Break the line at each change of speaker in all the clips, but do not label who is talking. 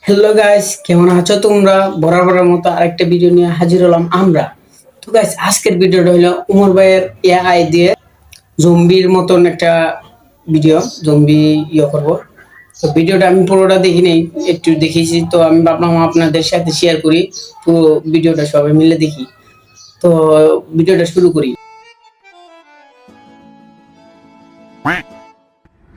Hello guys, কেমন আছো তোমরা? বরাবরের মতো আরেকটা ভিডিও নিয়ে হাজির হলাম আমরা। তো গাইস, আজকের ভিডিওটা হলো উমর ভাইয়ের এআই দিয়ে জম্বির মতন একটা ভিডিও, জম্বি করব। তো ভিডিওটা আমি পুরোটা দেখিনি, একটু দেখেছি। তো আমি ভাবলাম আপনাদের সাথে শেয়ার করি, পুরো ভিডিওটা সবাই মিলে দেখি। তো ভিডিওটা শুরু করি।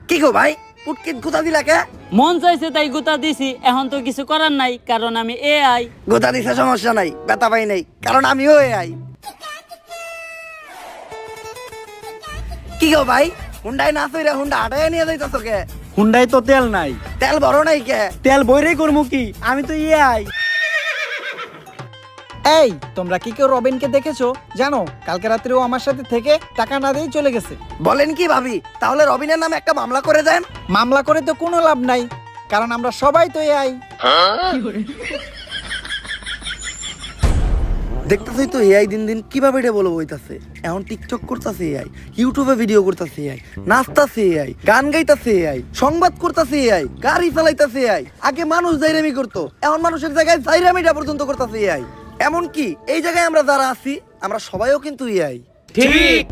কি গো ভাই, পুটকিত গুতা দিলা কে?
মন চাইছে তাই গুতা দিছি, এখন তো কিছু করার নাই, কারণ আমি এআই।
গুতা দিছে সমস্যা নাই, ব্যথা পাই নাই, কারণ আমিও এআই। কি গো ভাই, হুন্ডাই না চইরা হুন্ডা হাঁটাই নিয়ে যাইতাছ কে?
হুন্ডাই তো তেল নাই।
তেল বড় নাই কে?
তেল বইরেই করবো কি, আমি তো এআই। এই তোমরা কি কেউ রবিনকে দেখেছো? জানো কালকে রাত্রে ও আমার সাথে থেকে টাকা না দিয়েই চলে গেছে।
বলেন কি ভাবি, তাহলে রবিনের নামে একটা মামলা করে দেন।
মামলা করে তো কোনো লাভ নাই, কারণ আমরা সবাই তো এআই।
দেখতেছই তো এআই দিন দিন কিভাবে এটা বলে বইতাছে। এখন টিকটক করতেছে এআই, ইউটিউবে ভিডিও করতেছে এআই, নাচতাছে এআই, গান গাইতাছে এআই, সংবাদ করতেছে এআই, গাড়ি চালাইতাছে এআই। আগে মানুষ জাইরামি করতো, এখন মানুষের জায়গায় জাইরামিটা পর্যন্ত করতেছে এআই। এমন কি এই জায়গায় আমরা যারা আছি আমরা সবাইও কিন্তু এআই।
ঠিক।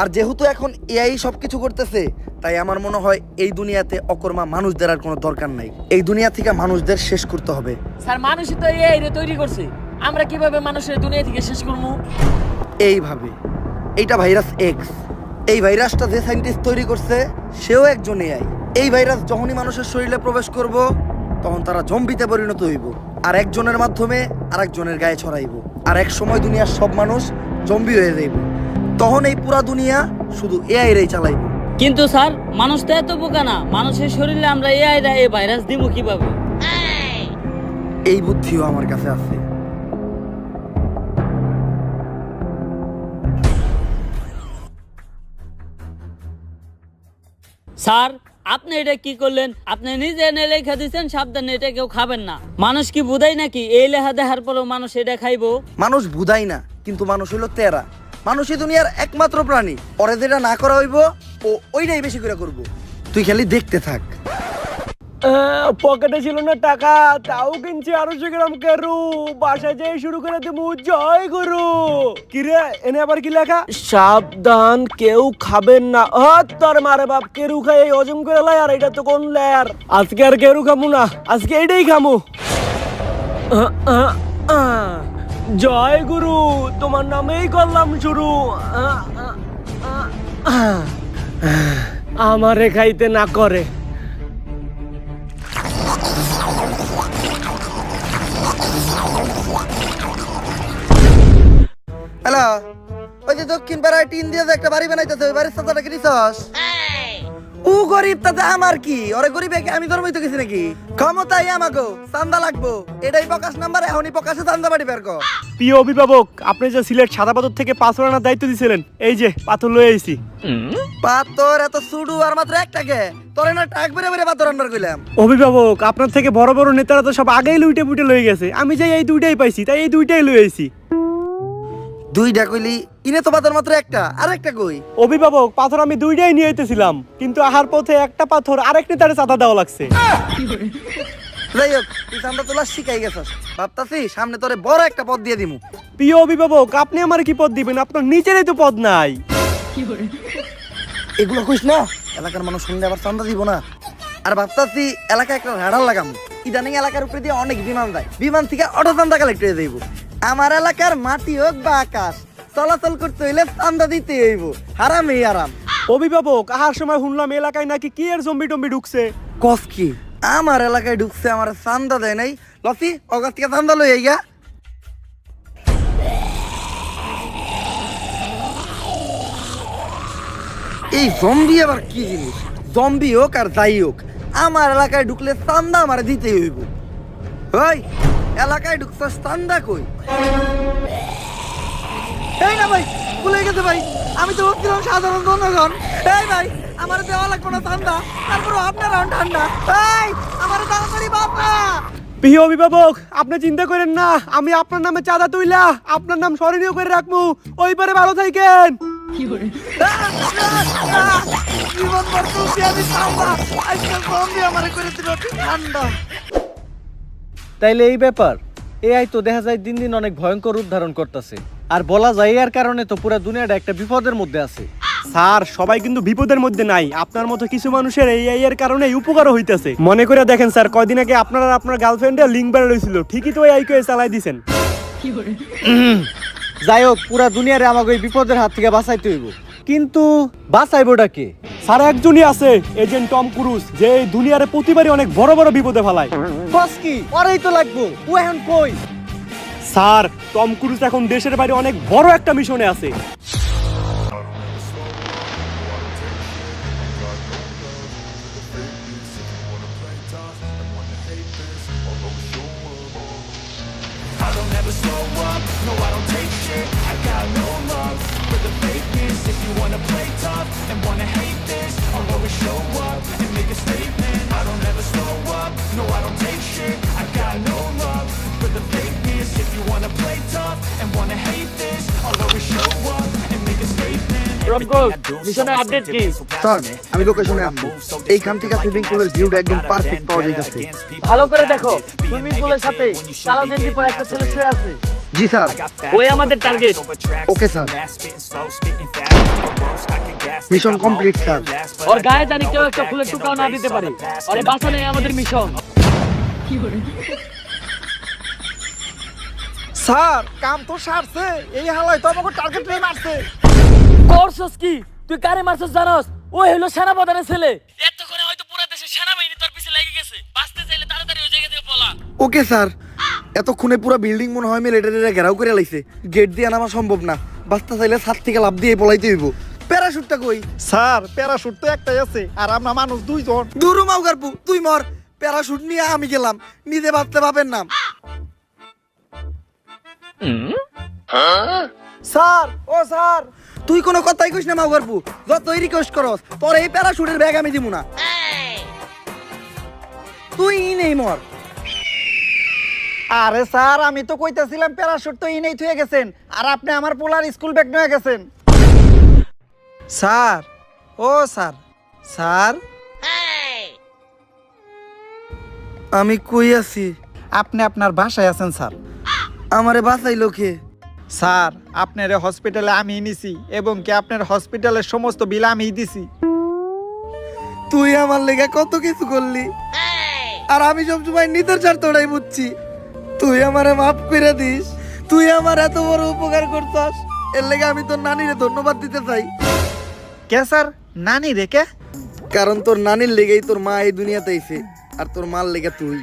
আর যেহেতু এখন এআই সবকিছু করতেছে, তাই আমার মনে হয় এই দুনিয়াতে অকর্মা মানুষদের আর কোনো দরকার নাই। এই দুনিয়া থেকে মানুষদের শেষ করতে হবে।
স্যার, মানুষই তো এআই রে তৈরি করছে, আমরা কিভাবে মানুষের দুনিয়া থেকে শেষ করবো?
এইভাবে, এইটা ভাইরাস এক্স। এই ভাইরাসটা যে সায়েন্টিস্ট তৈরি করছে সেও একজন এআই। এই ভাইরাস যখনই মানুষের শরীরে প্রবেশ করব, তখন তারা জম্বিতে পরিণত হইব, আর একজনের মাধ্যমে আরেকজনের গায়ে ছড়াইব, আর এক সময় দুনিয়ার সব মানুষ জম্বি হয়ে যাইব। তখন এই পুরা দুনিয়া শুধু এআই রেই চালাইব।
কিন্তু স্যার, মানুষ তো এত বোকা না, মানুষের শরীরে আমরা এআই রা এই ভাইরাস দিব কিভাবে?
এই বুদ্ধিও আমার কাছে আছে।
স্যার, আপনি এটা কি করলেন? আপনি নিজে এনে লেখা দিচ্ছেন সাবধানে এটা কেউ খাবেন না। মানুষ কি বুঝাই নাকি এই লেখা দেখার পরেও মানুষ এটা খাইবো?
মানুষ বুঝাই না, কিন্তু মানুষ হইলো তেরা। মানুষই দুনিয়ার একমাত্র প্রাণী, ওরে যেটা না করা হইব ও ওইটাই বেশি করে করব। তুই খালি দেখতে থাক।
পকেটে ছিল না টাকা, তাও কিনছি 250 গ্রাম কেরু। বাসায় যাই শুরু করে দেবো জয় গুরু। কিরে এনে আবার কি লেখা? সাবধান, কেউ খাবেন না। তোর মারে বাপ, কেরু খাই এই হজম করে লাই। আর এটা তো কোন লেয়ার? আজকে আর কেরু খামু না, আজকে এটাই খামু। জয় গুরু, তোমার নামেই করলাম শুরু। আমারে খাইতে না করে।
হ্যালো, ওই যে দক্ষিণ পাড়ায় টিন দিয়ে যে একটা বাড়ি বানাইতেছে, ওই বাড়ির সাথে কি নিছস? ও গরিব, তাতে আমার কি? ওরে গরিব আমি ধর্মই তো গেছি নাকি? ক্ষমতাই আমাকে চান্দা লাগবো, এটাই প্রকাশ নাম্বার। এখনই প্রকাশে চান্দা বাড়ি বের কর।
প্রিয় অভিভাবক, আপনি যে সিলেট সাদা পাথর থেকে পাথর আনার দায়িত্ব দিয়েছিলেন, এই যে পাথর লয়ে আইছি।
পাথর এত সুডু আর মাত্র একটাকে? তোরে না টাক বেরে বেরে পাথর আনবার কইলাম।
অভিভাবক, আপনার থেকে বড় বড় নেতারা তো সব আগেই লুইটে পুটে লয়ে গেছে। আমি যাই এই দুইটাই পাইছি, তাই এই দুইটাই লয়ে আইছি।
দুইটা কইলি, ইনে তো পাথর মাত্র একটা, আর একটা কই?
অভিভাবক, পাথর আমি দুইটাই নিয়ে আইতেছিলাম, কিন্তু আহার পথে একটা পাথর আরেক নেতারে চাঁদা দেওয়া লাগছে।
যাই হোক, তুই চান্দা তোলা শিখাই গেছস, ভাবতাছি সামনে তোরে বড় একটা পদ দিয়ে দিমু।
প্রিয় অভিভাবক, আপনি আমার কি পদ দিবেন? আপনার নিচেরই তো পদ নাই।
এগুলো কইস না, এলাকার মানুষ শুনলে আবার চান্দা দিব না। আর ভাবতাছি এলাকায় একটা রাডার লাগাম। ইদানিং এলাকার উপরে দিয়ে অনেক বিমান যায়, বিমান থেকে অটো চান্দা কালেক্ট হয়ে যাইব। আমার এলাকার মাটি হোক বা আকাশ, চলাচল করতে হইলে চান্দা দিতে হইব। হারামই আরাম।
অভিভাবক, আহার সময় শুনলাম এলাকায় নাকি কি এর জম্বি টম্বি ঢুকছে।
কস কি? আমার এলাকায় ঢুকছে, আমার চান্দা দেয় নাই। লসি অগাছ থেকে চান্দা লই আইগা। এই জম্বি আবার কি জিনিস? জম্বি হোক আর যাই হোক, আমার এলাকায় ঢুকলে চান্দা আমার দিতে হইব। ওই এলাকায় ঢুকছস, চান্দা কই? এই না ভাই, ভুলে গেছে ভাই, আমি তো ভাবছিলাম সাধারণ জনগণ। এই ভাই, আমার দেওয়া লাগবে না চান্দা, তারপরে আপনার ঠান্ডা। এই আমার তাড়াতাড়ি বাবা।
প্রিয় অভিভাবক, আপনি চিন্তা করেন না, আমি আপনার নামে চাঁদা তুইলা আপনার নাম স্মরণীয় করে রাখবো। ওই পারে ভালো থাকেন।
জীবন ভর চলছি আমি চান্দা, আজকে জম্বি আমারে করে দিল ঠান্ডা।
তাইলে এই ব্যাপার, এআই তো দেখা যায় দিন দিন অনেক ভয়ঙ্কর রূপ ধারণ করতেছে। আর বলা যায় এর কারণে তো পুরো দুনিয়াটা একটা বিপদের মধ্যে আছে।
স্যার সবাই কিন্তু বিপদের মধ্যে নাই, আপনার মতো কিছু মানুষের এই এর কারণে উপকারও হইতেছে। মনে করে দেখেন স্যার, কয়দিন আগে আপনার আর আপনার গার্লফ্রেন্ডের লিঙ্ক বের হয়েছিল, ঠিকই তো এই কে চালাই দিছেন।
যাই হোক, পুরা দুনিয়ারে আমাকে এই বিপদের হাত থেকে বাঁচাইতে হইব, কিন্তু বাঁচাইবটা কে?
স্যার একজনই আছে, এজেন্ট টম ক্রুজ, যে এই দুনিয়ারে প্রতিবারই অনেক বড় বড় বিপদে ফেলায়।
বস কি ওরাই তো লাগবো, ও এখন কই?
স্যার টম ক্রুজ এখন দেশের বাইরে অনেক বড় একটা মিশনে আছে।
মিশনের আপডেট কি?
স্যার আমি লোকেশনে আসছি, এইখান থেকে সুইমিং পুলের ভিউটা একদম পারফেক্ট পাওয়া যাইতেছে।
ভালো করে দেখো, সুইমিং পুলের সাথে কালো গেঞ্জি পরে একটা ছেলে শুয়ে আছে।
জি স্যার।
ওই আমাদের target.
Okay sir. Mission complete sir.
ওর গায়ে জানি কেউ একটা ফুলের টুকাও না দিতে পারে। আরে বাঁচানোই আমাদের মিশন।
স্যার কাম তো সারছে, এই হালাই তো আমাকে টার্গেট নিয়ে মারছে।
করছস কি? তুই কারে মারছস জানোস? ও হলো সেনাপ্রধানের ছেলে। এতক্ষণে হয়তো পুরো দেশের সেনাবাহিনী তোর পিছে লেগে গেছে। বাঁচতে চাইলে তাড়াতাড়ি ওই জায়গা থেকে পলা।
Okay sir. এতক্ষণে পুরো বিল্ডিং মনে হয় মিলিটারিরা ঘেরাও করে লাইছে, গেট দিয়ে নামা সম্ভব না, বাঁচতে চাইলে ছাদ থেকে লাফ দিয়ে পলাইতে হইব। প্যারাশুটটা কই?
স্যার প্যারাশুট তো একটাই আছে, আর আমরা মানুষ দুইজন।
দূর মাউগারপু, তুই মর, প্যারাশুট নিয়ে আমি গেলাম, নিজে বাঁচতে পাবেন না।
স্যার ও স্যার,
তুই কোনো কথাই কইস না মাউগারপু, যতই রিকোয়েস্ট করস তোর এই প্যারাশুটের ব্যাগ আমি দিব না। তুই নেই মর।
আরে স্যার আমি তো কইতাছিলাম প্যারাশুট তো ইনেই থুয়ে গেছেন, আর আপনি আমার পোলার স্কুল ব্যাগ নিয়ে গেছেন। স্যার ও স্যার, স্যার
আমি কই আছি?
আপনি আপনার বাসায় আছেন স্যার।
আমারে বাঁচাইলো কে?
স্যার আপনার হসপিটালে আমি নিছি, এবং কি আপনার হসপিটালের সমস্ত বিল আমি দিছি।
তুই আমার লেগে কত কিছু করলি, আর আমি সবসময় নিজের স্বার্থটাই বুঝছি। তুই আমারে মাফ করে দিস, তুই আমার এত বড় উপকার করছস, এর লেগে আমি তোর নানিরে ধন্যবাদ দিতে চাই।
কে স্যার? নানি রেখে?
কারণ তোর নানির লেগেই তোর মা এই দুনিয়াতে আইছে, আর তোর মার লেগে তুই,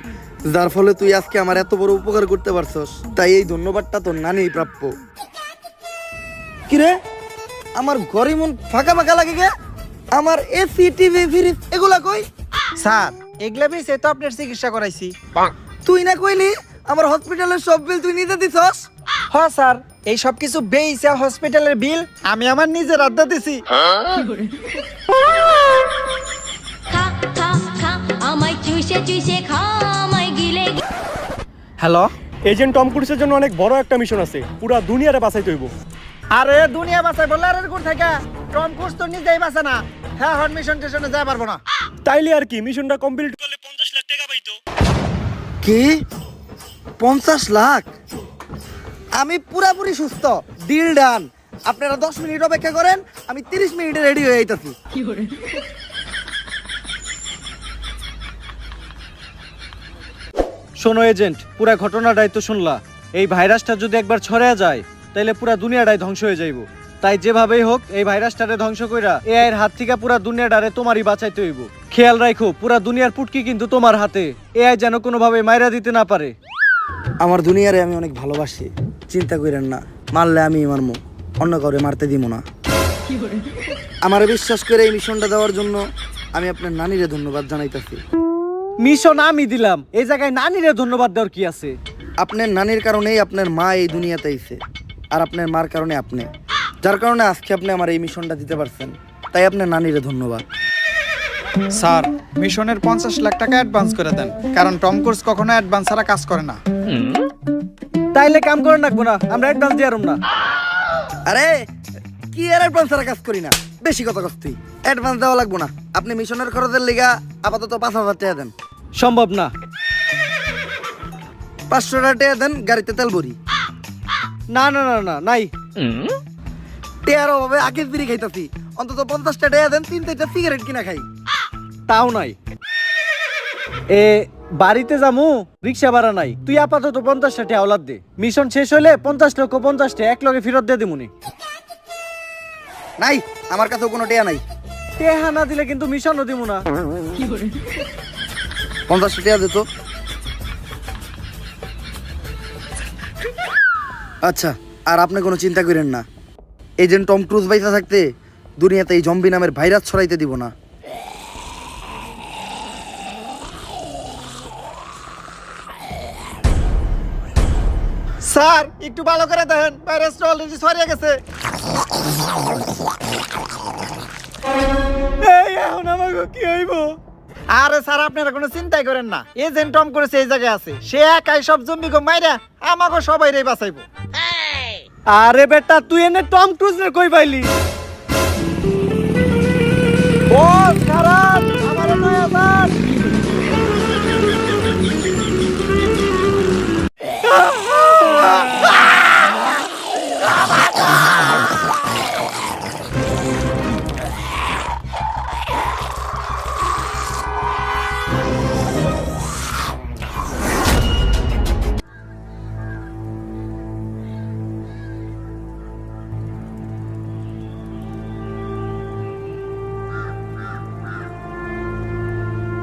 যার ফলে তুই আজকে আমার এত বড় উপকার করতে পারছস, তাই এই ধন্যবাদটা তোর নানিই প্রাপ্য। কিরে আমার ঘরে মন ফাঁকা ফাঁকা লাগে গে? আমার এসি টিভি ফ্রিজ এগুলা কই?
স্যার এগুলা বিষয়ে তো আপনার চিকিৎসা করাইছি।
তুই না কইলি আমার হসপিটালের সব বিল তুই নিজে দিছস?
হ্যাঁ স্যার, এই সব কিছু বেইসা হসপিটালের বিল আমি আমার নিজের আড্ডা দিছি।
খা খা খা আমায় চুষে চুষে খা আমায় গিলে
হ্যালো,
এজেন্ট টম ক্রুজের জন্য অনেক বড় একটা মিশন আছে, পুরো দুনিয়ারে বাঁচাইতে হইব।
আরে দুনিয়া বাঁচাই বললে আর কোন থেকে? টম ক্রুজ তো নিজেই বাঁচে না। হ্যাঁ হন মিশন টেশনে যাই পারবো না।
তাইলে আর কি, মিশনটা কমপ্লিট করলে 50 লাখ টাকা পাইতো।
কি 50 লাখ? আমি পুরাপুরি সুস্থ, ডিল ডান। আপনারা 10 মিনিট অপেক্ষা করেন, আমি 30 মিনিটে রেডি হয়ে যাইতাছি।
শোনো এজেন্ট, পুরা ঘটনাটাই তো শুনলা। এই ভাইরাসটা যদি একবার ছড়ায় যায় তাইলে পুরা দুনিয়াটাই ধ্বংস হয়ে যাইব। তাই যেভাবেই হোক এই ভাইরাসটারে ধ্বংস কইরা এআই এর হাত থেকে পুরা দুনিয়াটারে তোমারই বাঁচাইতে হইব। খেয়াল রাখো, পুরা দুনিয়ার পুটকি কিন্তু তোমার হাতে, এআই যেন কোনোভাবে মাইরা দিতে না পারে।
আমার দুনিয়ারে আমি অনেক ভালোবাসি, চিন্তা করেন না, মারলে আমি মারমু, অন্য কাউরে মারতে দিব না। আমার বিশ্বাস করে এই মিশনটা দেওয়ার জন্য আমি আপনার নানিরে ধন্যবাদ জানাইতাছি।
মিশন আমি দিলাম, এই জায়গায় নানিরে ধন্যবাদ দেওয়ার কি আছে?
আপনার নানির কারণেই আপনার মা এই দুনিয়াতে আইছে, আর আপনার মার কারণে আপনি, যার কারণে আজকে আপনি আমার এই মিশনটা দিতে পারছেন, তাই আপনার নানিরে ধন্যবাদ।
স্যার মিশনের 50 লাখ টাকা অ্যাডভান্স করে দেন, কারণ টম ক্রুজ কখনো অ্যাডভান্স ছাড়া কাজ করে না।
তাইলে কাম করে রাখবো না, আমরা অ্যাডভান্স দিয়ে না।
আরে কি আর অ্যাডভান্স ছাড়া কাজ করি না, বেশি কথা কস তুই। অ্যাডভান্স দেওয়া লাগবো না, আপনি মিশনের খরচের লিগা আপাতত 5,000 টাকা দেন।
সম্ভব না।
500 টাকা টেয়া দেন, গাড়িতে তেল ভরি।
না না না না নাই।
টেয়ার অভাবে আগের বিড়ি খাইতাছি, অন্তত 50 টাকা টেয়া দেন, 3-4টা সিগারেট কিনা খাই।
তাও নাই। এ বাড়িতে যামু, রিক্সা ভাড়া নাই। তুই আপাতত 50 টাকা আওলাদ দে। মিশন শেষ হলে 50 লক্ষ 50 টাকা এক লগে ফেরত দিয়ে দিমুনি।
নাই, আমার কাছেও কোনো টেয়া নাই।
টেহা না দিলে কিন্তু মিশনও দিমু না।
50 টাকা দে তো। আচ্ছা, আর আপনি কোনো চিন্তা করেন না। এজেন্ট টম ক্রুজ বাইসা থাকতে দুনিয়াতে এই জম্বি নামের ভাইরাস ছড়াইতে দিব না।
স্যার একটু ভালো করে দেখেন, ভাইরাসটা অলরেডি ছড়িয়ে গেছে। এই এখন আমাকে কি হইব? আরে স্যার আপনারা কোনো চিন্তাই করেন না, এজেন্ট টম করেছে এই জায়গায় আছে, সে একাই সব জম্বিকে মাইরা আমাকে সবাই রে বাঁচাইবো।
আরে বেটা তুই এনে টম ক্রুজ রে কই পাইলি?
বস খারাপ, আমার নয়া স্যার।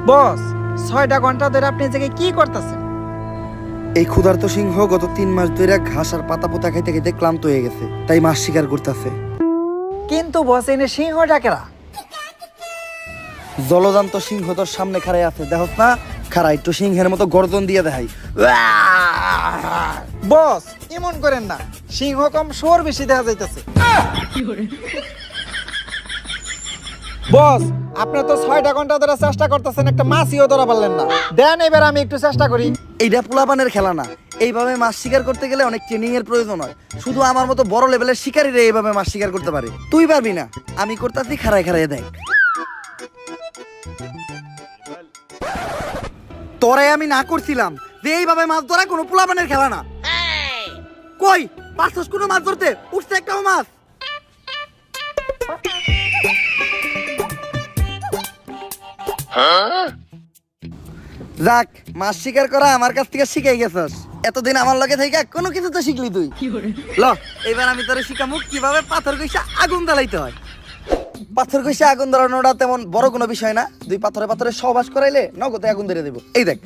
বস 6টা ঘন্টা ধরে আপনি এই জায়গায় কি করতেছেন?
এই ক্ষুধার্ত সিংহ গত 3 মাস ধরে ঘাস আর পাতা পোতা খাইতে খাইতে ক্লান্ত হয়ে গেছে, তাই মাছ শিকার করতেছে।
কিন্তু বস এনে সিংহটা কেরা?
জলজান্ত সিংহ তোর সামনে খাড়াই আছে, দেখছ না? খাড়া একটু সিংহের মতো গর্জন দিয়ে দেখাই।
বস এমন করেন না, সিংহ কম শোর বেশি দেখা যাইতেছে। বস আপনি তো 6টা ঘন্টা ধরে চেষ্টা করতেছেন, একটা মাছিও ধরা পারলেন না। দেন এবার আমি একটু চেষ্টা করি।
এইটা পোলাপানের খেলা না, এইভাবে মাছ শিকার করতে গেলে অনেক ট্রেনিং এর প্রয়োজন হয়। শুধু আমার মতো বড় লেভেলের শিকারীরা এইভাবে মাছ শিকার করতে পারে, তুই পারবি না। আমি করতেছি, খাড়ায় খাড়ায় দেখ। তোরে আমি না করছিলাম যে এইভাবে মাছ ধরা কোনো পোলাপানের খেলা না। কই পারছস কোনো মাছ ধরতে? উঠছে একটাও মাছ? যাক, মাছ শিকার করা আমার কাছ থেকে শিখাই গেছস। এতদিন আমার লগে থেকে কোনো কিছু তো শিখলি তুই। ল এবার আমি তোরে শিখামু কিভাবে পাথর কইসা আগুন জ্বালাইতে হয়। পাথর কইসা আগুন ধরানোটা তেমন বড় কোনো বিষয় না। 2 পাথরে পাথরে সহবাস করাইলে নগদে আগুন ধরে দেব। এই দেখ,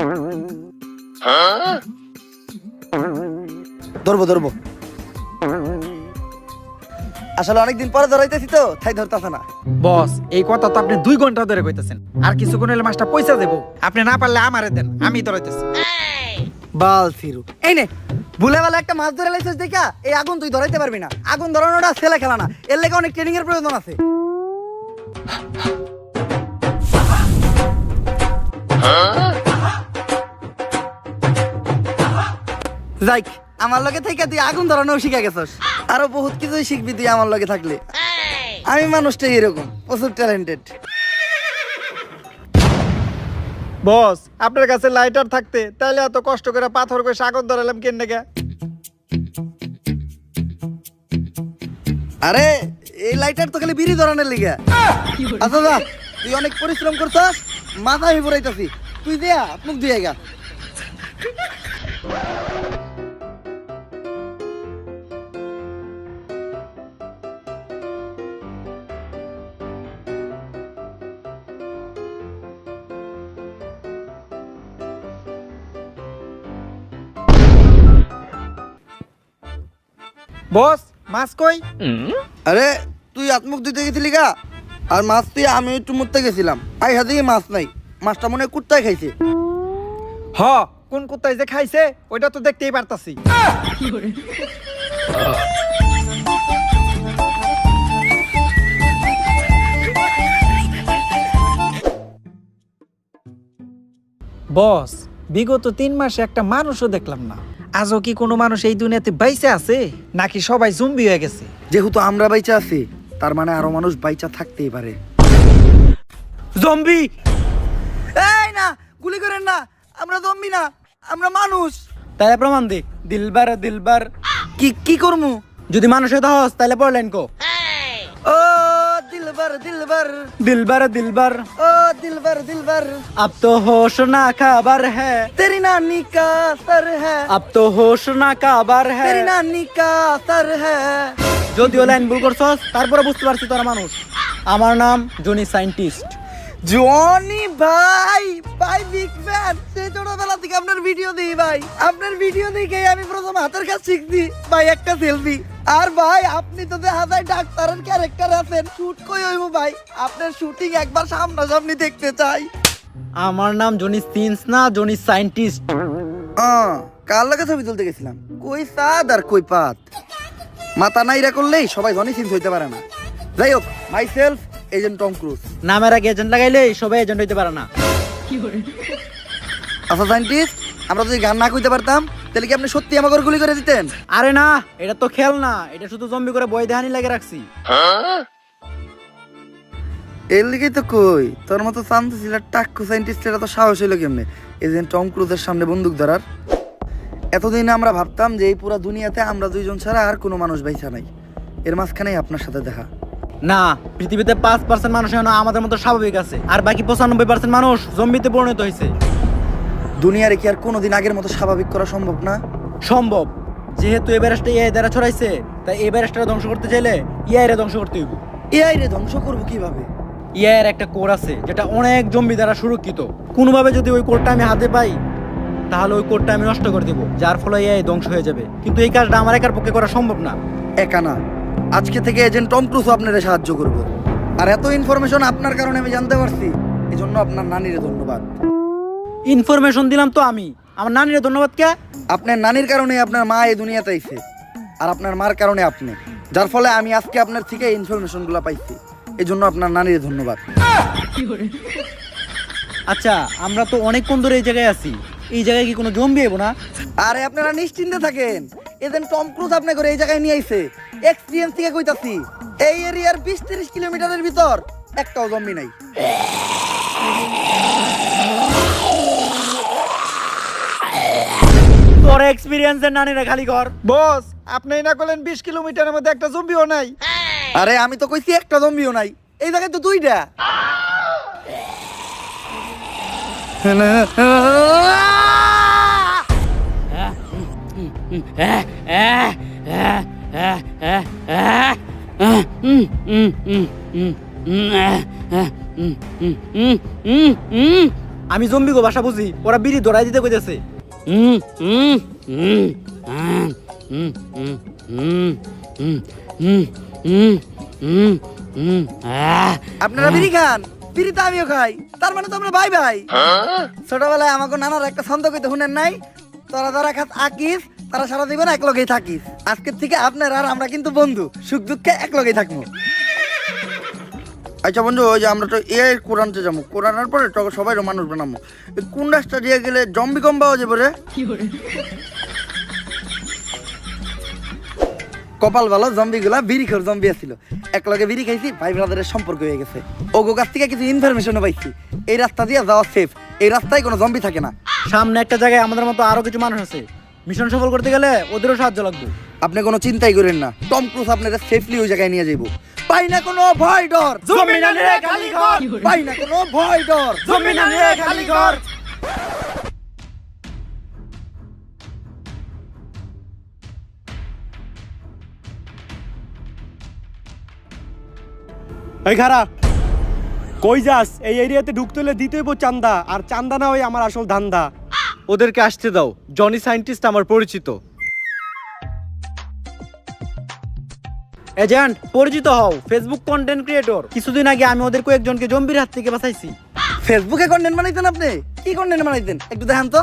ধরবো ধরবো। আসলে অনেকদিন পরে ধরাইতেছি তো, তাই ধরতেছে না।
বস এই কথা তো আপনি 2 ঘন্টা ধরে কইতেছেন, আর কিছুক্ষণ হলে মাছটা পয়সা দেবো। আপনি না পারলে আমারে দেন, আমি ধরাইতেছি।
বাল ফিরু, এই নে ভুলে বেলা একটা মাছ ধরে লাইছিস দেখা, এই আগুন তুই ধরাইতে পারবি না। আগুন ধরানোটা ছেলে খেলা না, এর লেগে অনেক ট্রেনিং এর প্রয়োজন আছে। যাইক, আমার লগে থেকে তুই আগুন ধরানো শিখে গেছস। আরো বহুত কিছুই শিখবি তুই আমার লগে থাকলে। আমি মানুষটাই এরকম, প্রচুর ট্যালেন্টেড।
বস আপনার কাছে লাইটার থাকতে তাইলে এত কষ্ট করে পাথর কইসা আগুন ধরালাম কেন নাকি?
আরে এই লাইটার তো খালি বিড়ি ধরানোর লিগে। আচ্ছা যা, তুই অনেক পরিশ্রম করছস, মাথা আমি পড়াইতাছি, তুই দিয়া মুখ দিয়ে গা।
বস মাছ কই?
আরে তুই আত্মুখ দিতে গেছিলি গা, আর মাছ তুই আমি একটু মুততে গেছিলাম, আই হাতে মাছ নাই। মাছটা মনে হয় কুত্তায় খাইছে।
হ, কোন কুত্তায় যে খাইছে ওইটা তো দেখতেই পারতাছি। বস বিগত 3 মাসে একটা মানুষও দেখলাম না। আজও কি কোনো মানুষ এই দুনিয়াতে বাইচা আছে, নাকি সবাই জম্বি হয়ে গেছে?
যেহেতু আমরা বাইচা আছি, তার মানে আরো মানুষ বাইচা থাকতেই পারে।
জম্বি?
এই না, গুলি করেন না, আমরা জম্বি না, আমরা মানুষ।
তাহলে প্রমাণ দে। দিলবার দিলবার।
কি কি করমু?
যদি মানুষ হতে হস তাহলে পড় লাইন কো।
ও দিলবার দিলবার,
দিলবার দিলবার।
ও দিলবার দিলবার,
अब तो होश ना खबर है,
तेरी नानी का सर है,
अब तो होश ना खबर है।
तेरी नानी का सर है।
যদিও লাইন ভুল করছস তারপরে বুঝতে পারছি তোরা মানুষ। আমার নাম জনি সায়েন্টিস্ট।
জনি ভাই, ভাই বিগ ফ্যান। সেই ছোটবেলা থেকে আপনার ভিডিও দিই ভাই, আপনার ভিডিও দেখে আমি প্রথম হাতের কাজ শিখছি ভাই, একটা সেলফি। আর ভাই আপনি তো দেখা যায় ডাক্তারের ক্যারেক্টার আছেন, শুট কই হইব ভাই, আপনার শুটিং একবার সামনাসামনি দেখতে চাই।
আমার নাম জনি সিন্স না, জনি সায়েন্টিস্ট।
কার লাগে ছবি তুলতে গেছিলাম, কই সাদ আর কই পাত, মাথা নাইরা করলেই সবাই জনি সিন্স হইতে পারে না। যাই হোক, myself agent Tom Cruise.
নামের আগে এজেন্ট লাগাইলে সবাই এজেন্ট হইতে পারে না।
আচ্ছা সায়েন্টিস্ট, আমরা যদি গান না কইতে পারতাম তাহলে কি আপনি সত্যি আমাকে গুলি করে দিতেন?
আরে না, এটা তো খেল না, এটা শুধু জম্বি করে বই দেহানি লাগে রাখছি।
এর লিগেই তো কই, তোর মতো শান্ত ছিল টাক্কু সায়েন্টিস্টের এত সাহস হইলো কেমনে এজেন্ট টম ক্রুজের সামনে বন্দুক ধরার? এতদিন আমরা ভাবতাম যে এই পুরো দুনিয়াতে আমরা দুইজন ছাড়া আর কোনো মানুষ বাইসা নাই, এর মাঝখানেই আপনার সাথে দেখা।
না, পৃথিবীতে 5% মানুষ এখন আমাদের মতো স্বাভাবিক আছে, আর বাকি 95% মানুষ জম্বিতে পরিণত হয়েছে।
দুনিয়ারে কি আর কোনোদিন আগের মতো স্বাভাবিক করা সম্ভব না?
সম্ভব, যেহেতু এই ভাইরাসটা এআই দ্বারা ছড়াইছে, তাই এই ভাইরাসটা ধ্বংস করতে চাইলে এআই রে ধ্বংস করতে হইব।
এআই রে ধ্বংস করবো কিভাবে?
এআই এর একটা কোড আছে যেটা অনেক জম্বি দ্বারা সুরক্ষিত। কোনোভাবে যদি ওই কোডটা আমি হাতে পাই তাহলে ওই কোডটা আমি নষ্ট করে দেব, যার ফলে এআই ধ্বংস হয়ে যাবে। কিন্তু এই কাজটা আমার একার পক্ষে করা সম্ভব না।
একা না, আজকে থেকে এজেন্ট টম ক্রুজ আপনারে সাহায্য করবো। আর এত ইনফরমেশন আপনার কারণে আমি জানতে পারছি, এজন্য আপনার নানিরে ধন্যবাদ।
ইনফরমেশন দিলাম তো আমি, আমার নানিরে ধন্যবাদ কে?
আপনার নানির কারণে আপনার মা এই দুনিয়াতে আইছে, আর আপনার মার কারণে আপনি, যার ফলে আমি আজকে আপনার থেকে ইনফরমেশনগুলো পাইছি, এই জন্য আপনার নানির ধন্যবাদ।
আচ্ছা, আমরা তো অনেকক্ষণ ধরে এই জায়গায় আছি, এই জায়গায় কি কোনো জম্বি এবো না?
আরে আপনারা নিশ্চিন্তে থাকেন, এজেন্ট টম ক্রুজ আপনাকে এই জায়গায় নিয়ে আইছে। এক্সপিরিয়েন্স থেকে কইতাছি, এই এরিয়ার 20-30 কিলোমিটারের ভিতর একটাও জম্বি নাই।
তোর এক্সপিরিয়েন্সের নানিরা খালি কর।
বস, আপনি না করলেন 20 কিলোমিটারের মধ্যে একটা জম্বিও নাই?
আরে আমি তো কইছি একটা জম্বিও নাই, এই জায়গায় তো দুইটা।
আমি জম্বিগো ভাষা বুঝি, ওরা বিড়ি ধরাই দিতে কইতেছে।
আপনারা বিড়ি খান? বিড়ি তো আমিও খাই, তার মানে তো আমরা ভাই ভাই। ছোটবেলায় আমাকে নানার একটা ছন্দ কইতে শুনেন নাই, তোরা যারা খাত আকিস তারা সারা জীবন এক লগেই থাকিস। আজকের থেকে আপনার আর আমরা কিন্তু বন্ধু, সুখ দুঃখে এক লগেই থাকবো। আচ্ছা বন্ধু, ওই যে আমরা তো এআই কোরআনতে যাবো, কোরআনের পরে তো সবাই মানুষ বানাবো, কোন রাস্তা দিয়ে গেলে জম্বি কম পাওয়া যাবে রে? কপাল ভালো, জম্বি গুলা বিড়ি খোর জম্বি আছিল, এক লগে বিড়ি খাইছি, ভাই ব্রাদারের সম্পর্ক হয়ে গেছে। ওগো কাছ থেকে কিছু ইনফরমেশনও পাইছি, এই রাস্তা দিয়ে যাওয়া সেফ, এই রাস্তায় কোনো জম্বি থাকে না।
সামনে একটা জায়গায় আমাদের মতো আরো কিছু মানুষ আছে, মিশন সফল করতে গেলে ওদেরও সাহায্য লাগবে।
আপনি কোনো চিন্তাই করেন না, টম ক্রুজ আপনাদের সেফলি ওই জায়গায় নিয়ে যাবো। পাই না কোনো ভয় ডর,
জম্বি নানিরে খালি কর।
পাই না কোনো ভয় ডর,
জম্বি নানিরে খালি কর।
এই খারা, কই যাস? এই এরিয়াতে ঢুকতে হলে দিতে হইব চান্দা, আর চান্দা না হয় আমার আসল ধান্দা।
ওদেরকে আসতে দাও, জনি সায়েন্টিস্ট আমার পরিচিত। এজেন্ট, পরিচিত হও, ফেসবুক কন্টেন্ট ক্রিয়েটর। কিছুদিন আগে আমি ওদের কয়েকজনকে জম্বির হাত থেকে বাঁচাইছি।
ফেসবুকে কন্টেন্ট বানাইতেন আপনি? কি কন্টেন্ট বানাইতেন একটু দেখান তো।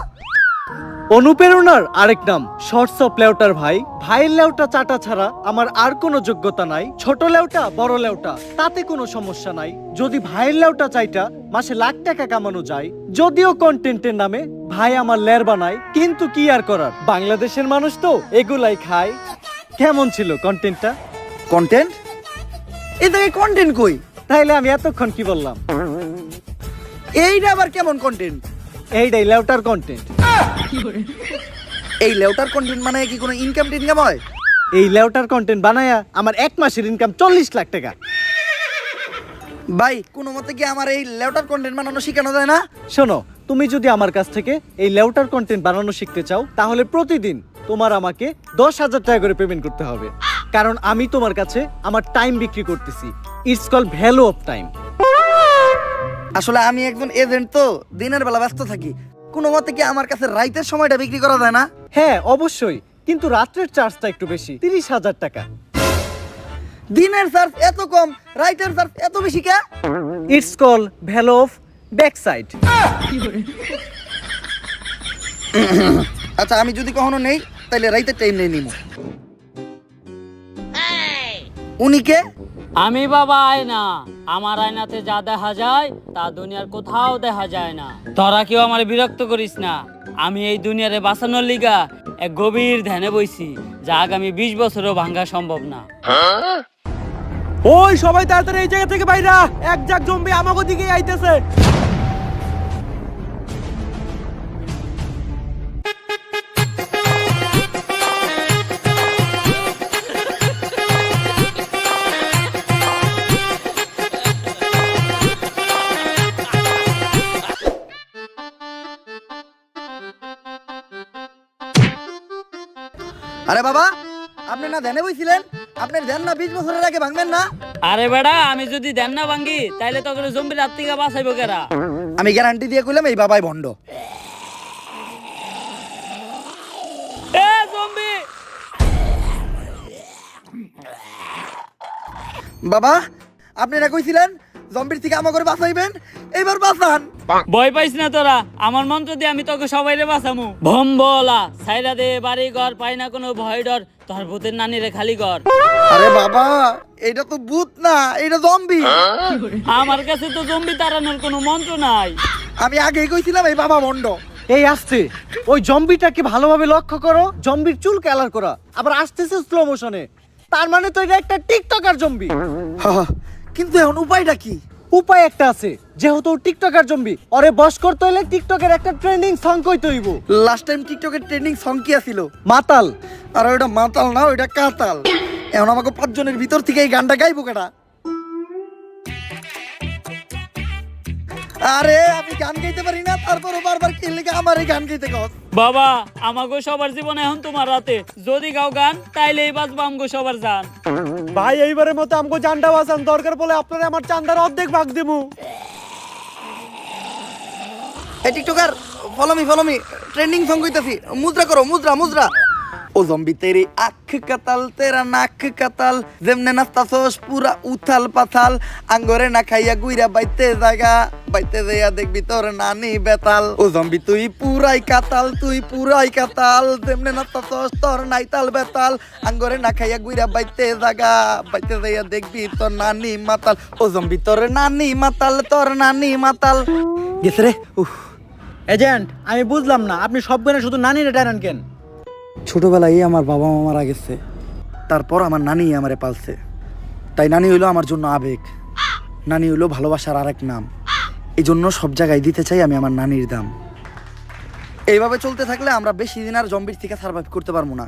অনুপ্রেরণার আরেক নাম শর্টস অফ লেউটার ভাই। ভাইয়ের লেউটা চাটা ছাড়া আমার আর কোনো যোগ্যতা নাই। ছোট লেউটা বড় লেউটা তাতে কোনো সমস্যা নাই। যদি ভাইয়ের লেউটা চাইটা মাসে লাখ টাকা কামানো যায়। যদিও কন্টেন্টের নামে ভাই আমার লের বানায়, কিন্তু কি আর করার, বাংলাদেশের মানুষ তো এগুলাই খায়। কেমন ছিল কন্টেন্টটা?
কন্টেন্ট? এই জায়গায় কন্টেন্ট কই?
তাইলে আমি এতক্ষণ কি বললাম?
এইটা আবার কেমন কন্টেন্ট?
এইটাই লেউটার কন্টেন্ট।
এই লেউটার কন্টেন্ট মানে কি কোনো ইনকাম টিনকাম হয়?
এই লেউটার কন্টেন্ট বানায়া আমার 1 মাসের ইনকাম 40 লাখ টাকা।
ভাই কোনো মতে কি আমার এই লেউটার কন্টেন্ট বানানো শেখানো যায় না?
শোনো, তুমি যদি আমার কাছ থেকে এই লেউটার কন্টেন্ট বানানো শিখতে চাও তাহলে প্রতিদিন তোমার আমাকে 10,000 টাকা করে পেমেন্ট করতে হবে, কারণ আমি তোমার কাছে আমার টাইম বিক্রি করতেছি। It's call value of time.
আসলে আমি একজন এজেন্ট, তো দিনের বেলা ব্যস্ত থাকি। কোনো মতে কি আমার কাছে রাইতের সময়টা বিক্রি করা যায় না?
হ্যাঁ অবশ্যই, কিন্তু রাত্রের চার্জটা একটু বেশি, 30,000 টাকা।
দিনের চার্জ এত কম, রাইতের চার্জ এত বেশি কে?
It's call value of back side.
আচ্ছা আমি যদি কখনো নেই তাহলে রাইতের টাইম নেই নিমু। উনি কে?
আমি বাবা আয়না, আমার আয়নাতে যা দেখা যায় তা দুনিয়ার কোথাও দেখা যায় না। তোরা কেউ আমার বিরক্ত করিস না। আমি এই দুনিয়ারে বাঁচানোর লিগা এক গভীর ধ্যানে বইছি, যা আগামী 20 বছরও ভাঙা সম্ভব না।
ওই সবাই তাড়াতাড়ি এই জায়গা থেকে বাইরা, এক জাক জম্বি আমাগো দিকে আইতেছে।
আরে বাবা, আপনি না ধ্যানে বইছিলেন? আপনার ধ্যান না 20 বছরের আগে ভাঙবেন না?
আরে বেড়া, আমি যদি ধ্যান না ভাঙ্গি তাইলে তখন জম্বির হাত থেকে বাঁচাইবো কেরা?
আমি গ্যারান্টি দিয়ে কইলাম এই বাবাই ভণ্ড।
এ জম্বি!
বাবা, আপনি না কইছিলেন জম্বির থেকে আমাকে করে বাঁচাইবেন, এবার বাঁচান।
ভয় পাইস না তোরা, আমার মন্ত্র দিয়ে আমি তোকে সবাইরে বাঁচামু। ভম্বলা সাইরা দে বাড়ি ঘর, পাই না কোনো ভয় ডর, তোর ভূতের নানিরে খালি ঘর।
আরে বাবা, এটা তো ভূত না, এটা জম্বি।
আমার কাছে তো জম্বি তাড়ানোর কোনো মন্ত্র নাই।
আমি আগেই কইছিলাম এই বাবা ভণ্ড।
এই আসছে, ওই জম্বিটাকে ভালোভাবে লক্ষ্য করো। জম্বির চুল কালার করা, আবার আসতেছে স্লো মোশনে। তার মানে তো এটা একটা টিকটকার জম্বি।
কিন্তু এখন উপায়টা কি?
উপায় একটা আছে, যেহেতু টিকটকার জম্বি, ওরে বশ করতে হলে টিকটকের একটা ট্রেন্ডিং সং কইতে হইব।
লাস্ট টাইম টিকটকের ট্রেন্ডিং সং কি ছিল?
মাতাল।
আর ওটা মাতাল না, ওইটা কাতাল। এখন আমাকে 5 জনের ভিতর থেকে এই গানটা গাইবো কেটা? আরে আমি গান গাইতে পারি না, তারপরও বারবার কি লেগে আমার এই গান গাইতে কস?
বাবা, আমাগো সবার জীবন এখন তোমার রাতে, যদি গাও গান তাইলেই বাঁচবো আমগো সবার জান।
ভাই এইবারের মতো আমগো জানটা বাঁচান, দরকার পড়লে আপনারা আমার চান্দার অর্ধেক ভাগ দিমু।
এই TikToker, follow me, trending song কইতাছি। মুদ্রা করো, মুদ্রা মুদ্রা। ও জম্বি তেরি আখ কাতাল, তেরা নাক কাতাল, যেমনে নাস্তাছস পুরা উথাল পাথাল, আঙ্গরে না খাইয়া গুইরা বাইতে জায়গা, বাইতে যাইয়া দেখবি তোর নানি বেতাল। ও জম্বি তুই পুরাই কাতাল, তুই পুরাই কাতাল, যেমনে নাস্তাছস তোর নাইতাল বেতাল, আঙ্গরে না খাইয়া গুইরা বাইতে জায়গা, বাইতে যাইয়া দেখবি তোর নানি মাতাল। ও জম্বি তোর নানি মাতাল, তোর নানি মাতাল। গেছে রে।
এজেন্ট, আমি বুঝলাম না, আপনি সব গানে শুধু নানিরে ডানেন কেন?
ছোটবেলায় আমার বাবা মা মারা গেছে, তারপর আমার নানি আমারে পালছে। তাই নানি হইলো আমার জন্য আবেগ, নানি হইলো ভালোবাসার আরেক নাম। এই জন্য সব জায়গায় দিতে চাই আমি আমার নানির দাম। এইভাবে চলতে থাকলে আমরা বেশি দিন আর জম্বির থেকে সার্ভাইভ করতে পারবো না।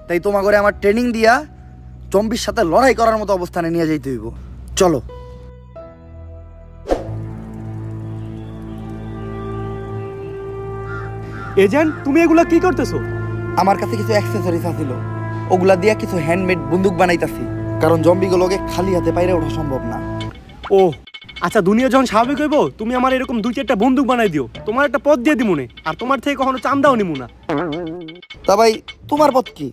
তাই তোমার ঘরে আমার ট্রেনিং দিয়া জম্বির সাথে লড়াই করার মতো অবস্থানে নিয়ে যাইতে হইব। চলো।
এজেন্ট, তুমি এগুলা কি করতেছো?
আমার কাছে কিছু অ্যাক্সেসরিজ আছিল, ওগুলা দিয়া কিছু হ্যান্ডমেড বন্দুক বানাইতাছি, কারণ জম্বিগুলোকে খালি হাতে বাইরে ওঠা সম্ভব না।
ও আচ্ছা, দুনিয়া যখন স্বাভাবিক হইব তুমি আমার এরকম 2-4টা বন্দুক বানাই দিও, তোমার একটা পদ দিয়ে দিমুনে, আর তোমার থেকে কখনো চান্দাও নিমু না।
তা ভাই তোমার পথ কি?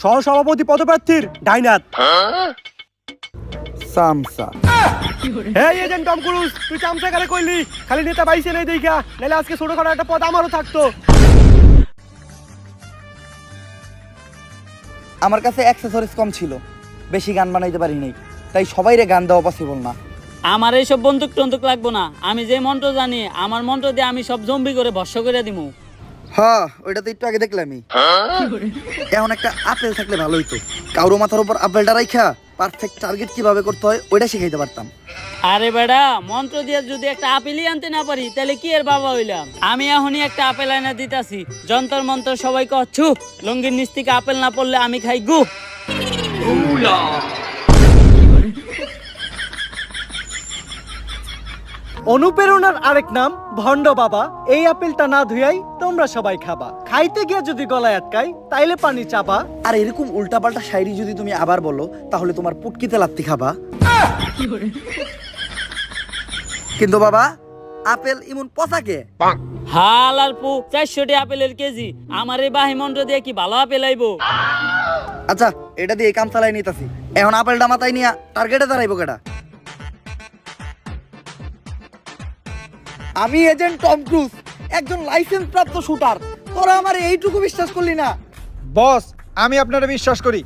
সহসভাপতি পদপ্রার্থীর ডাইনাত।
সামসা।
এই এজেন্ট টম ক্রুজ, তুই চামচা কারে কইলি? খালি নেতা বাইসে নেই দেখা, নাহলে আজকে ছোটখাটো একটা পদ আমারও থাকতো।
আমার কাছে অ্যাক্সেসরিজ কম ছিল, বেশি গান বানাইতে পারি নাই, তাই সবাইরে গান দেওয়া পসিবল না।
আমার এইসব বন্দুক টন্দুক লাগবো না, আমি যে মন্ত্র জানি আমার মন্ত্র দিয়ে আমি সব জম্বি করে ভস্য করে দিমু।
হ্যাঁ ওইটা তো একটু আগে দেখলামই। এখন একটা আপেল থাকলে ভালো হইতো, কারো মাথার উপর আপেলটা রাইখা পারফেক্ট টার্গেট কিভাবে করতে হয় ওইটা শিখাইতে পারতাম।
আরে বেড়া, মন্ত্র দিয়ে যদি একটা আপেলই আনতে না পারি তাহলে কি এর বাবা হইলাম? আমি এখনই একটা আপেল আনা দিতাছি, যন্তর মন্ত্র সবাই কচ্ছু, লঙ্গির নিচ থেকে আপেল না পড়লে আমি খাই গু।
অনুপ্রেরণার আরেক নাম ভণ্ড বাবা। এই আপেলটা না ধুয়াই তোমরা সবাই খাবা, খাইতে গিয়ে যদি গলায় আটকাই তাইলে পানি চাপা।
আর এরকম উল্টাপাল্টা শায়রি যদি তুমি আবার বলো তাহলে তোমার পুটকিতে লাত্তি খাবা। কিন্তু বাবা আপেল ইমন পচাকে
হাল আর পু 400 আপেলের কেজি, আমার এই বাহি মন্ত্র দিয়ে কি ভালো আপেল আইবো?
আচ্ছা এটা দিয়ে কাম চালাই নিতাছি। এখন আপেলটা মাথায় নিয়া টার্গেটে দাঁড়াইবো কেডা? আমি এজেন্ট টম ক্রুজ, একজন লাইসেন্স প্রাপ্ত শুটার। তোরা আমার এইটুকু বিশ্বাস করলি না?
বস আমি আপনারা বিশ্বাস করি।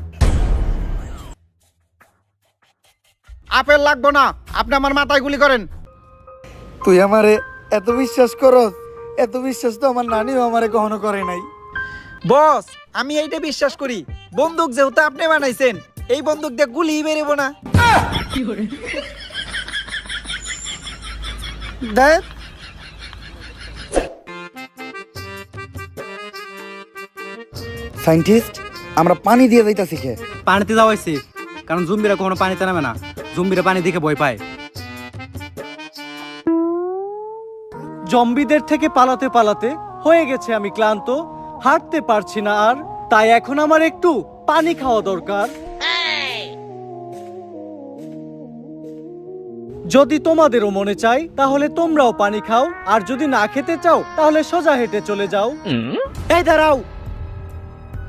আপেল লাগবো না, আপনি আমার মাথায় গুলি করেন।
তুই আমারে এত বিশ্বাস করস? এত বিশ্বাস তো আমার নানিও আমারে কখনো করে নাই।
বস আমি এইটা বিশ্বাস করি, বন্দুক যেহেতু আপনি বানাইছেন, এই বন্দুক দিয়ে গুলি বেরোবো না।
দেখ সায়েন্টিস্ট, আমরা পানি দিয়ে যাইতাছি কে?
পানিতে যাওয়াইছি, কারণ জম্বিরা কখনো পানিতে নামে না, জম্বিরা পানি দেখে ভয় পায়। জম্বিদের থেকে পালাতে পালাতে হয়ে গেছে আমি ক্লান্ত, হাঁটতে পারছি না আর, তাই এখন আমার একটু পানি খাওয়া দরকার। যদি তোমাদেরও মনে চাই তাহলে তোমরাও পানি খাও, আর যদি না খেতে চাও তাহলে সোজা হেঁটে চলে যাও। এই দাঁড়াও,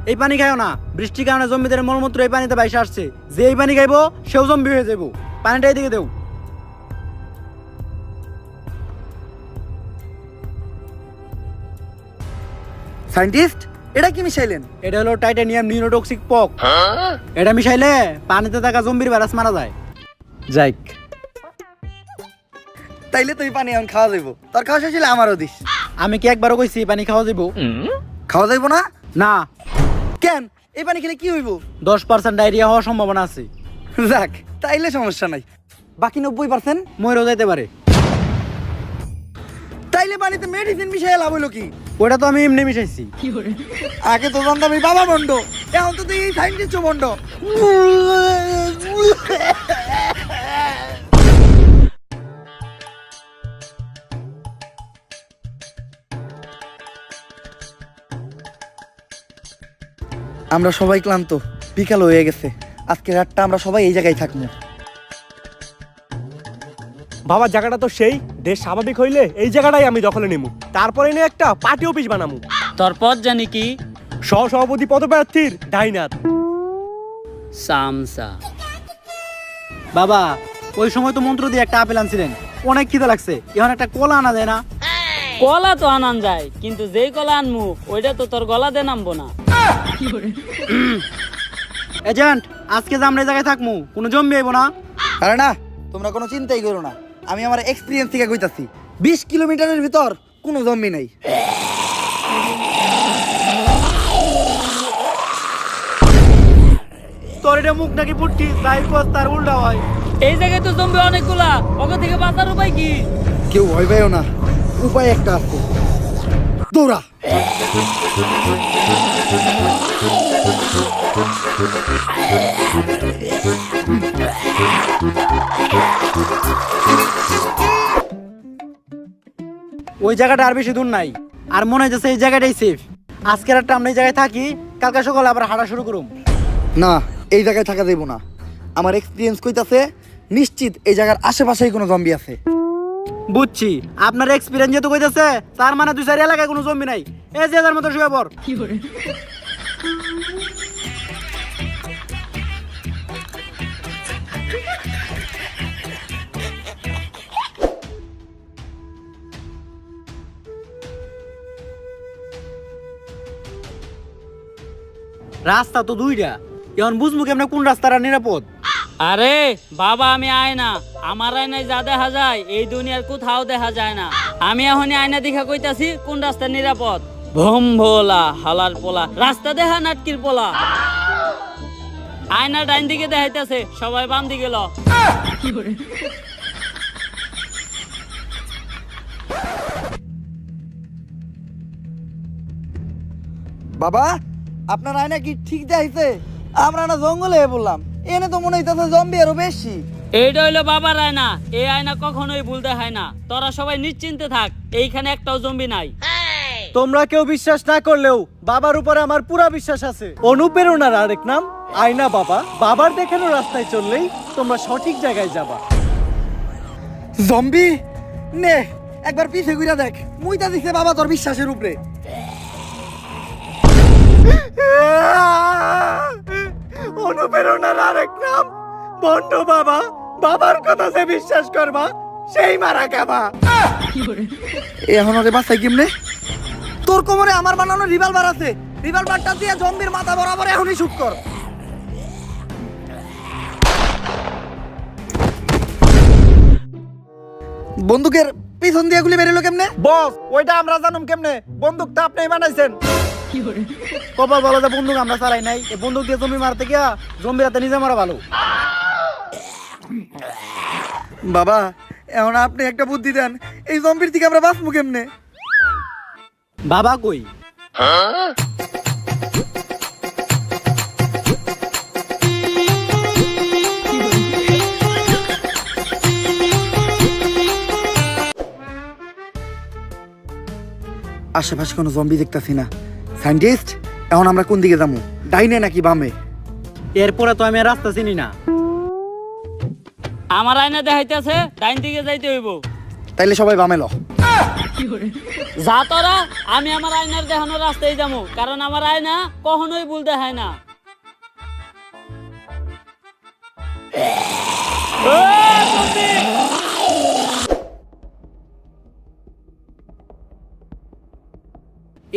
এই পানি খাইও না, বৃষ্টির কারণে জম্বিদের মলমূত্র এই পানিতে বাইসে আসছে, যে এই পানি খাইবো সেও জম্বি হয়ে যাবো। পানিটা এদিকে দেও।
সায়েন্টিস্ট এটা কি মিশাইলেন?
এটা হলো টাইটানিয়াম নিউরোটক্সিক পক। এটা মিশাইলে পানিতে থাকা জম্বির ভাইরাস মারা যায়। যাইক,
তাইলে তুই পানি এখন খাওয়া যাইব। তোর খাওয়া শেষ হলে আমারও দিস।
আমি কি একবারও কইছি পানি খাওয়া যাইব?
খাওয়া যাইব না?
না।
কেন? এই পানি খেলে কি হইব?
10% ডায়রিয়া হওয়ার সম্ভাবনা আছে।
যাক তাইলে সমস্যা নাই, বাকি 90%
মরেও যাইতে পারে।
তাইলে পানিতে মেডিসিন মিশাই লাভ হইলো কি?
ওটা তো আমি এমনি মিশাইছি।
আগে তো জানতাম আমি বাবা বন্ড, এখন তো তুই এই সায়েন্টিস্ট বন্ড। আমরা সবাই ক্লান্ত, বিকাল হয়ে গেছে, আজকে রাতটা আমরা সবাই এই জায়গায় থাকবো।
বাবা জায়গাটা তো সেই, দেশ স্বাভাবিক হইলে এই জায়গাটাই আমি দখলে নেবো, তারপরে নিয়ে একটা পার্টি অফিস বানামু।
তোর পদ জানি কি?
সহসভাপতি পদপ্রার্থীর ডাইনাত
সামসা।
বাবা ওই সময় তো মন্ত্র দিয়ে একটা আপেল আনছিলেন, অনেক খিদে লাগছে, এখন একটা কলা আনা যায় না?
কলা তো আনান যায়, কিন্তু যেই কলা আনমু ওইটা তো তোর গলা দিয়ে নামবো না।
এজেন্ট আজকে যে আমরা এই জায়গায় থাকবো, কোনো জম্বি আইবো না?
আরে না, তোমরা কোনো চিন্তাই করো না, আমি আমার এক্সপিরিয়েন্স থেকে কইতাছি, 20 কিলোমিটারের ভিতর কোনো জম্বি নাই।
তোর এটা মুখ নাকি পুটকি, যাই কর তার উল্টা হয়।
এই জায়গায় তো জম্বি অনেকগুলা, ওকে থেকে বাঁচার উপায় কি?
কেউ ভয় পাইও না, উপায় একটা আছে, দৌড়া।
ওই জায়গাটা আর বেশি দূর নাই, আর মনে হচ্ছে এই জায়গাটাই সেফ। আজকের রাতটা আমরা এই জায়গায় থাকি, কালকে সকালে আবার হাঁটা শুরু করুম।
না, এই জায়গায় থাকা যাইব না, আমার এক্সপিরিয়েন্স কইতাছে নিশ্চিত এই জায়গার আশেপাশেই কোনো জম্বি আছে।
বুঝছি, আপনার এক্সপিরিয়েন্স যেহেতু কইতাছে তার মানে 2-4 এলাকায় কোনো জম্বি নাই। এই যে যার মতো শুয়ে পড়। রাস্তা তো দুইটা, এখন বুঝবো কেমন কোন রাস্তাটা নিরাপদ।
আরে বাবা আমি আয়না, আমার আয়নায় যা দেখা যায় এই দুনিয়ার কোথাও দেখা যায় না। আমি এখনই আয়না দেখা কইতাছি কোন রাস্তা নিরাপদ। ভোম ভোলা হালার পোলা, রাস্তা দেখা নাটকির পোলা। আয়না ডাইন দিকে দেখাইতেছে, সবাই বাম দিকে ল।
বাবা আপনার আয়না কি ঠিক দেখাইছে? আমরা না জঙ্গলে বললাম, এনে তো মনে হইতেছে জম্বি আরো বেশি।
এইটা হইলো বাবার আয়না, এই আয়না কখনোই ভুল দেখায় না। তোরা সবাই নিশ্চিন্তে থাক, এইখানে একটাও জম্বি নাই।
তোমরা কেউ বিশ্বাস না করলেও বাবার উপরে আমার পুরা বিশ্বাস আছে। অনুপ্রেরণার আরেক নাম আয়না বাবা। বাবার দেখানো রাস্তায় চললেই তোমরা সঠিক জায়গায় যাবা।
জম্বি নে একবার পিছে ঘুরে দেখ, মুইতা দিছে বাবা তোর বিশ্বাসের উপরে।
অনুপ্রেরণার আরেক নাম বন্ড বাবা। বাবার কথা যে বিশ্বাস করবা সেই মারা খাবা।
এখন ওরে বাসাই কেমনে? তোর কোমরে আমার বানানো রিভলভার আছে, রিভলভারটা দিয়ে জম্বির মাথা বরাবর এখনই শুট কর। বন্দুকের পিছন দিয়ে গুলি বেরোলো কেমনে?
বস ওইটা আমরা জানুম কেমনে? বন্দুকটা আপনি বানাইছেন।
কপাল বলো যে বন্দুক আমরা চালাই নাই। এই বন্দুক দিয়ে জমি মারতে গিয়া জম্বির হাতে নিজে মারা ভালো।
বাবা এখন আপনি একটা বুদ্ধি দেন, এই জম্বির থেকে আমরা বাঁচবো কেমনে?
বাবা কই?
আশেপাশে কোনো জম্বি দেখতাছি না। সায়েন্টিস্ট এখন আমরা কোন দিকে যাবো, ডাইনে নাকি বামে?
এরপরে তো আমি আর রাস্তা চিনি না।
আমার আয়না দেখাইতেছে ডাইন দিকে যাইতে হইব।
তাইলে সবাই বামে ল।
যা তোরা, আমি আমার আয়নার দেখানো রাস্তায় যাবো, কারণ আমার আয়না কখনোই ভুল দেখায় না।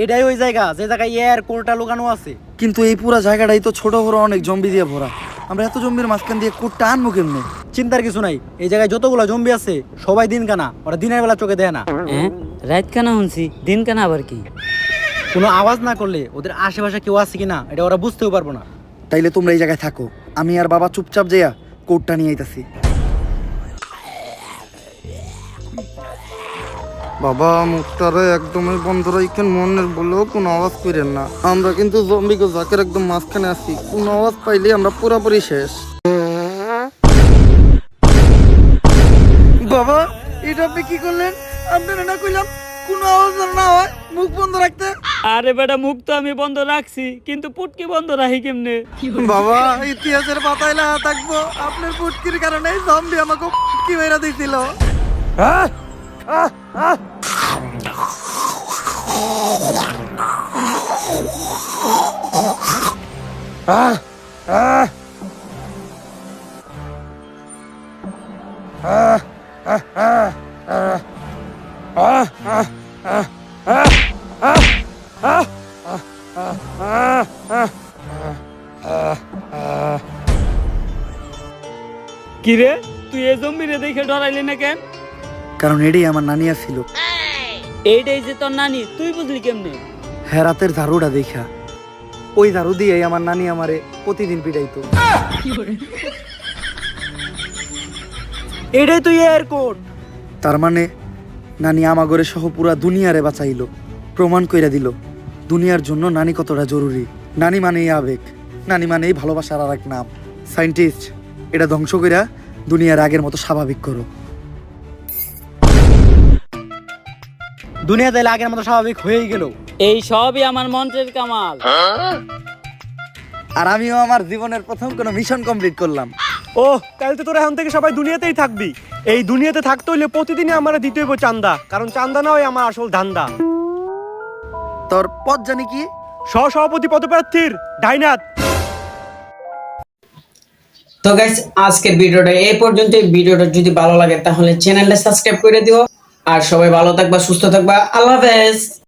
এটাই ওই জায়গা যে জায়গায় এর কোরটা লুকানো আছে।
কিন্তু এই পুরো জায়গাটাই তো ছোট বড় অনেক জম্বি দিয়ে ভরা, আমরা এত জম্বির মাঝখান দিয়ে কোটটা আনবো কেমনে?
চিন্তার কিছু নাই, এই জায়গায় যতগুলো জম্বি আছে সবাই দিন কানা, ওরা দিনের বেলা চোখে দেয় না।
রাত কানা শুনছি, দিন কানা আবার কি?
কোনো আওয়াজ না করলে ওদের আশেপাশে কেউ আছে কিনা এটা ওরা বুঝতেও পারবো না।
তাইলে তোমরা এই জায়গায় থাকো, আমি আর বাবা চুপচাপ যাইয়া কোটটা নিয়ে আইতাছি। বাবা মুখটারে একদমই বন্ধ রাখেন, মনের বলেও কোনো আওয়াজ করেন না। আমরা কিন্তু জম্বিকে জাকের একদম মাঝখানে আছি, কোনো আওয়াজ পাইলে আমরা পুরোপুরি শেষ। বাবা এটা আপনি কি করলেন? আপনারা না কইলাম কোনো আওয়াজ না হয় মুখ বন্ধ রাখতে?
আরে বেটা, মুখ তো আমি বন্ধ রাখছি, কিন্তু পুটকি বন্ধ রাখি কেমনে?
বাবা ইতিহাসের পাতায় না থাকবো, আপনার পুটকির কারণে জম্বি আমাকে পুটকি মেরা দিছিল।
কিরে, তুই এই জম্বিরে দেখে ডরাইলি না কেন?
কারণ এটাই আমার নানিয়া ছিল।
এইটাই যে তোর নানি, তুই বুঝলি কেমনে?
হেরাতের ঝাড়ুটা দেখা, ওই ঝাড়ু দিয়ে আমার নানি আমারে প্রতিদিন পিটাইতো।
এটাই তো এর কোড।
তার মানে নানি আমাগরে সহ পুরা দুনিয়ারে বাঁচাইলো, প্রমাণ কইরা দিল দুনিয়ার জন্য নানি কতটা জরুরি। নানি মানেই আবেগ, নানি মানেই ভালোবাসার আর এক নাম। সায়েন্টিস্ট এটা ধ্বংস কইরা দুনিয়ার আগের মতো স্বাভাবিক করো।
দুনিয়া তাইলে আগের মতো স্বাভাবিক হয়েই গেল।
এই সবই আমার মন্ত্রের কামাল।
আর আমিও আমার জীবনের প্রথম কোনো মিশন কমপ্লিট করলাম।
ও তাহলে তো তোরা এখন থেকে সবাই দুনিয়াতেই থাকবি। এই দুনিয়াতে থাকতে হইলে প্রতিদিনই আমার দিতে হইব চান্দা, কারণ চান্দা না হয় আমার আসল ধান্দা।
তোর পদ জানি কি?
সহসভাপতি পদপ্রার্থীর ডাইনাত।
তো গাইস আজকের ভিডিওটা এই পর্যন্ত। ভিডিওটা যদি ভালো লাগে তাহলে চ্যানেলটা সাবস্ক্রাইব করে দিও। আর সবাই ভালো থাকবা, সুস্থ থাকবা। আল্লাহ হাফেজ।